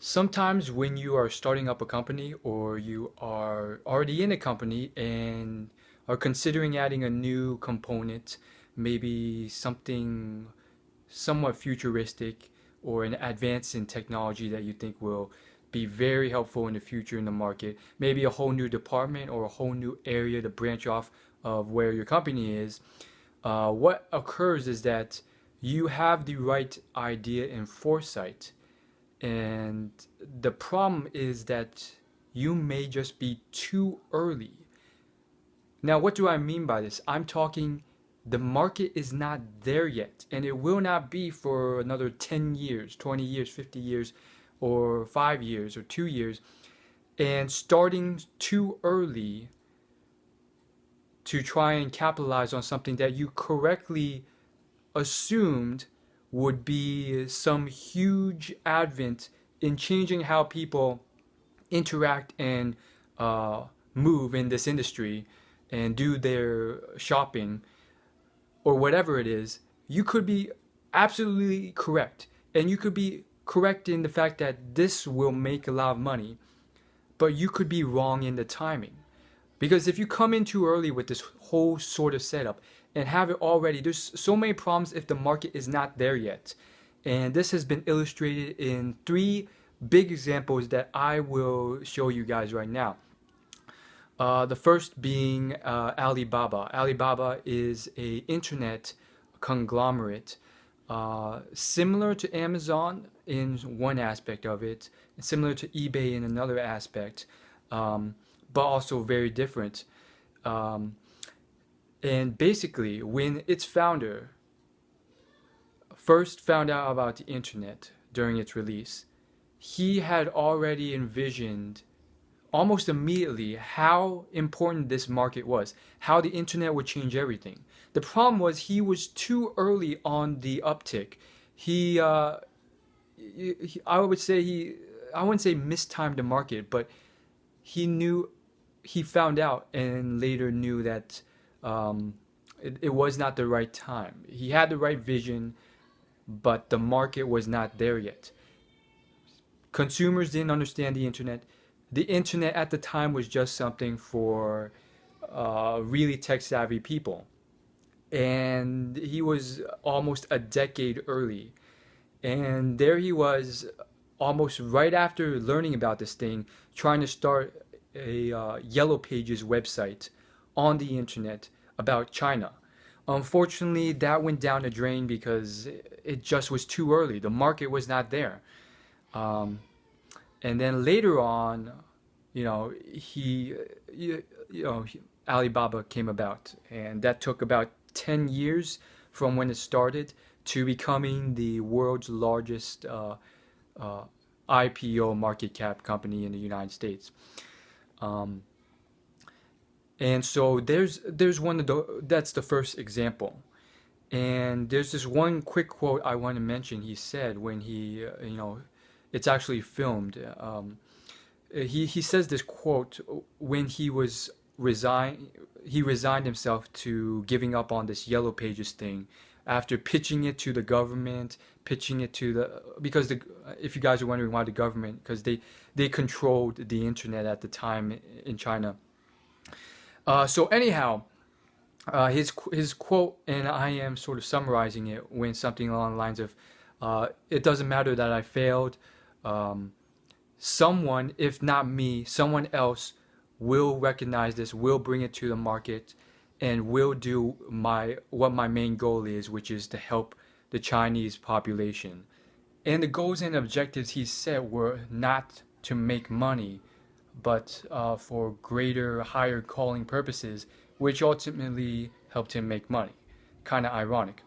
Sometimes when you are starting up a company or you are already in a company and are considering adding a new component, maybe something somewhat futuristic or an advance in technology that you think will be very helpful in the future in the market, maybe a whole new department or a whole new area to branch off of where your company is, what occurs is that you have the right idea and foresight, and the problem is that you may just be too early. Now, what do I mean by this? I'm talking the market is not there yet, and it will not be for another 10 years, 20 years, 50 years, or 5 years, or 2 years. And starting too early to try and capitalize on something that you correctly assumed would be some huge advent in changing how people interact and uh, move in this industry and do their shopping or whatever it is, you could be absolutely correct. And you could be correct in the fact that this will make a lot of money, but you could be wrong in the timing. Because if you come in too early with this whole sort of setup and have it already, there's so many problems if the market is not there yet. And this has been illustrated in three big examples that I will show you guys right now. The first being Alibaba. Alibaba is a internet conglomerate, similar to Amazon in one aspect of it, and similar to eBay in another aspect, but also very different. Um, and basically, when its founder first found out about the internet during its release, he had already envisioned almost immediately how important this market was, how the internet would change everything. The problem was he was too early on the uptick. He, I would say I wouldn't say mistimed the market, but he knew, he found out and later knew that it was not the right time. He had the right vision, but the market was not there yet. Consumers didn't understand the internet. The internet at the time was just something for really tech savvy people. And he was almost a decade early. And there he was, almost right after learning about this thing, trying to start a Yellow Pages website on the internet about China. Unfortunately, that went down the drain because it just was too early. The market was not there. Um, and then later on, you know, Alibaba came about, and that took about 10 years from when it started to becoming the world's largest uh, IPO market cap company in the United States. Um, and so there's one of that's the first example. And there's this one quick quote I want to mention. He said when it's actually filmed. He says this quote when he resigned himself to giving up on this Yellow Pages thing after pitching it to the government, pitching it to the because the if you guys are wondering why the government, because they controlled the internet at the time in China. So anyhow, his quote, and I am sort of summarizing it, went something along the lines of, "It doesn't matter that I failed. Um, Someone, if not me, someone else will recognize this, will bring it to the market, and will do my main goal is, which is to help the Chinese population." And the goals and objectives he set were not to make money, but for greater, higher calling purposes, which ultimately helped him make money. Kind of ironic.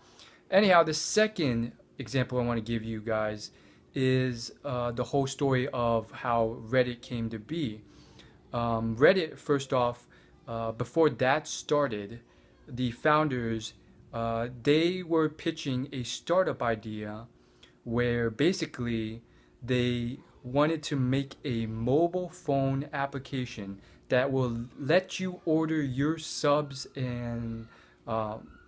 Anyhow, the second example I want to give you guys is the whole story of how Reddit came to be. Reddit, first off, before that started, the founders they were pitching a startup idea where basically they wanted to make a mobile phone application that will let you order your subs and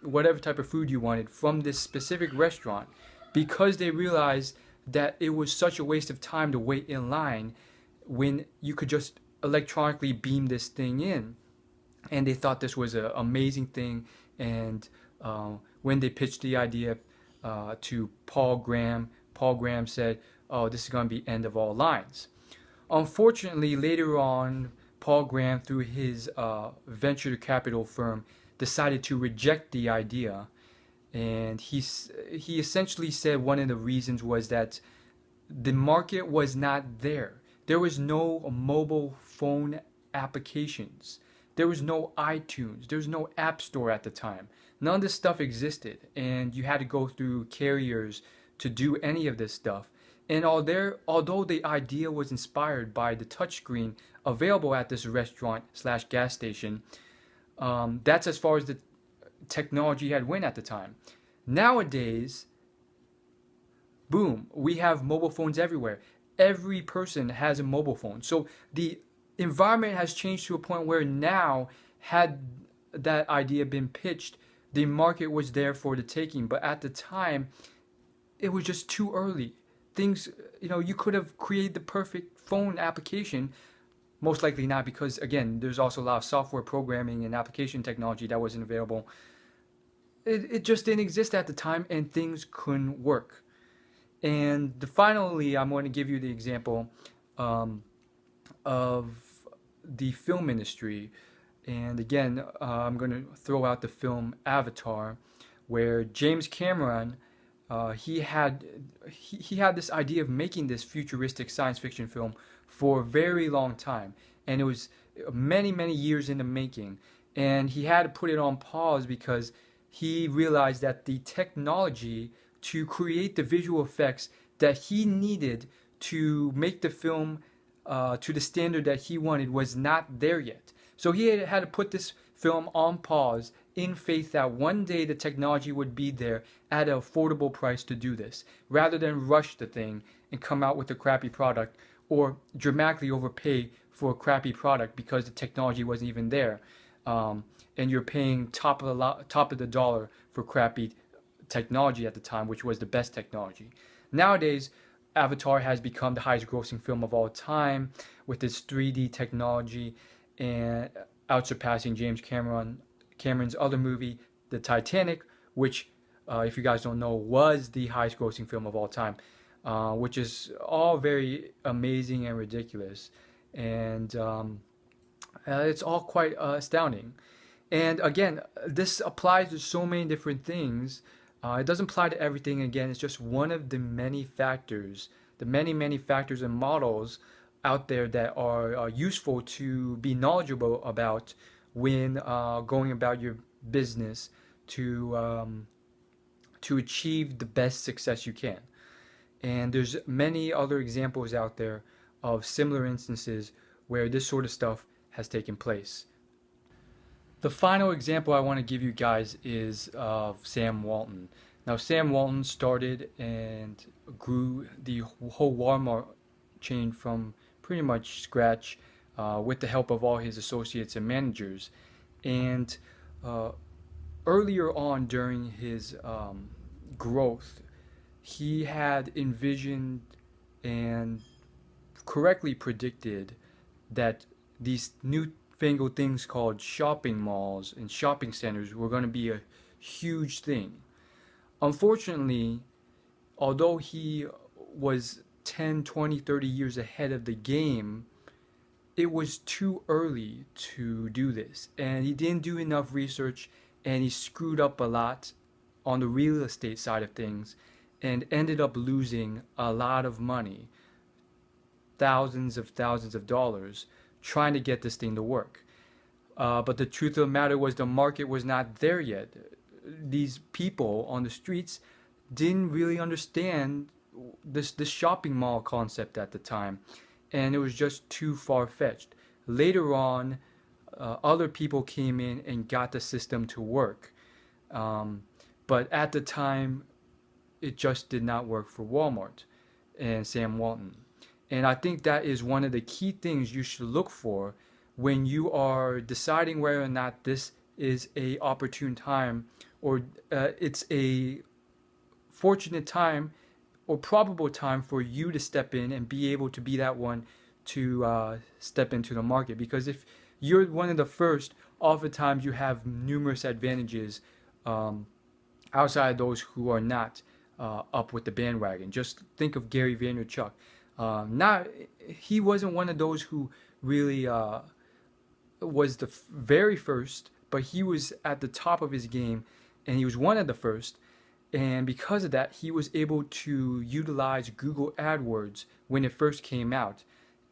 whatever type of food you wanted from this specific restaurant, because they realized that it was such a waste of time to wait in line when you could just electronically beam this thing in. And they thought this was an amazing thing. And when they pitched the idea to Paul Graham said, "Oh, this is going to be end of all lines." Unfortunately, later on, Paul Graham, through his venture capital firm, decided to reject the idea, and he essentially said one of the reasons was that the market was not there. There was no mobile phone applications. There was no iTunes. There was no App Store at the time. None of this stuff existed, and you had to go through carriers to do any of this stuff. And although the idea was inspired by the touchscreen available at this restaurant slash gas station, that's as far as the technology had went at the time. Nowadays, boom, we have mobile phones everywhere. Every person has a mobile phone. So the environment has changed to a point where now, had that idea been pitched, the market was there for the taking. But at the time, it was just too early. Things, you could have created the perfect phone application. Most likely not, because again, there's also a lot of software programming and application technology that wasn't available. It just didn't exist at the time, and things couldn't work. And finally, I'm going to give you the example of the film industry. And again, I'm going to throw out the film Avatar, where James Cameron, he had this idea of making this futuristic science fiction film for a very long time, and it was many, many years in the making. And he had to put it on pause because he realized that the technology to create the visual effects that he needed to make the film to the standard that he wanted was not there yet. So he had to put this film on pause in faith that one day the technology would be there at an affordable price to do this, rather than rush the thing and come out with a crappy product, or dramatically overpay for a crappy product because the technology wasn't even there, and you're paying top of the dollar for crappy technology at the time, which was the best technology. Nowadays, Avatar has become the highest grossing film of all time with its 3D technology, and outsurpassing James Cameron's other movie, The Titanic, which, if you guys don't know, was the highest grossing film of all time, which is all very amazing and ridiculous. And it's all quite astounding. And again, this applies to so many different things. It doesn't apply to everything. Again, it's just one of the many factors, the many, many factors and models out there that are useful to be knowledgeable about when going about your business to achieve the best success you can. And there's many other examples out there of similar instances where this sort of stuff has taken place. The final example I want to give you guys is of Sam Walton. Now, Sam Walton started and grew the whole Walmart chain from pretty much scratch with the help of all his associates and managers. And earlier on during his growth, he had envisioned and correctly predicted that these newfangled things called shopping malls and shopping centers were going to be a huge thing. Unfortunately, although he was 10, 20, 30 years ahead of the game, it was too early to do this. And he didn't do enough research, and he screwed up a lot on the real estate side of things and ended up losing a lot of money, thousands of dollars, trying to get this thing to work. But the truth of the matter was the market was not there yet. These people on the streets didn't really understand this shopping mall concept at the time, and it was just too far-fetched. Later on, other people came in and got the system to work, but at the time, it just did not work for Walmart and Sam Walton. And I think that is one of the key things you should look for when you are deciding whether or not this is a opportune time, or it's a fortunate time or probable time for you to step in and be able to be that one to step into the market. Because if you're one of the first, oftentimes you have numerous advantages um, outside those who are not up with the bandwagon. Just think of Gary Vaynerchuk. Not He wasn't one of those who really was the very first, but he was at the top of his game, and he was one of the first. And because of that, he was able to utilize Google AdWords when it first came out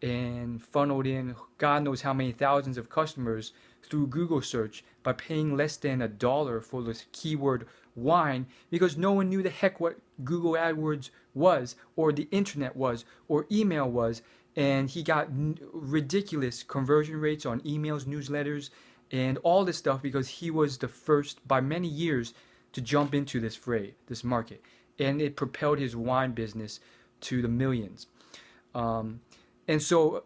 and funneled in God knows how many thousands of customers through Google search by paying less than $1 for this keyword wine, because no one knew the heck what Google AdWords was, or the internet was, or email was. And he got ridiculous conversion rates on emails, newsletters, and all this stuff because he was the first by many years to jump into this fray, this market. And it propelled his wine business to the millions. And so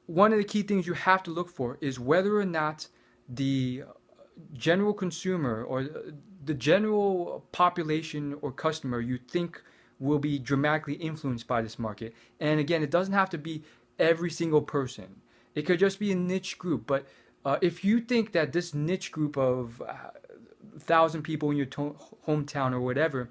one of the key things you have to look for is whether or not the general consumer or the general population or customer you think will be dramatically influenced by this market. And again, it doesn't have to be every single person. It could just be a niche group. But if you think that this niche group of 1,000 people in your hometown or whatever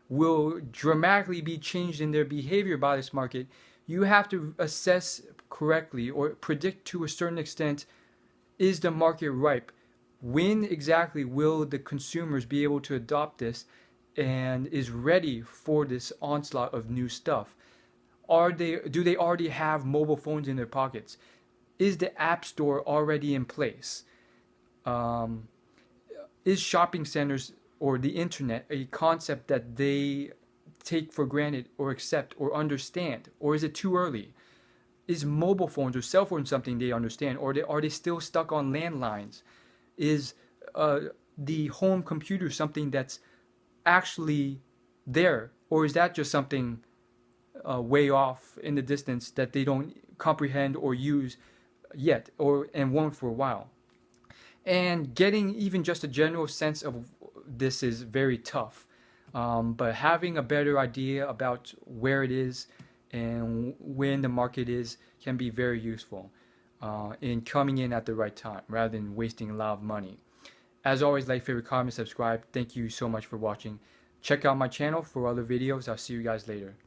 will dramatically be changed in their behavior by this market, you have to assess correctly or predict to a certain extent, is the market ripe? When exactly will the consumers be able to adopt this and is ready for this onslaught of new stuff? Do they already have mobile phones in their pockets? Is the app store already in place? Is shopping centers or the internet a concept that they take for granted or accept or understand? Or is it too early? Is mobile phones or cell phones something they understand? Or are they still stuck on landlines? Is the home computer something that's actually there? Or is that just something way off in the distance that they don't comprehend or use yet, and won't for a while? And getting even just a general sense of this is very tough. But having a better idea about where it is and when the market is can be very useful in coming in at the right time rather than wasting a lot of money. As always, like, favorite, comment, subscribe. Thank you so much for watching. Check out my channel for other videos. I'll see you guys later.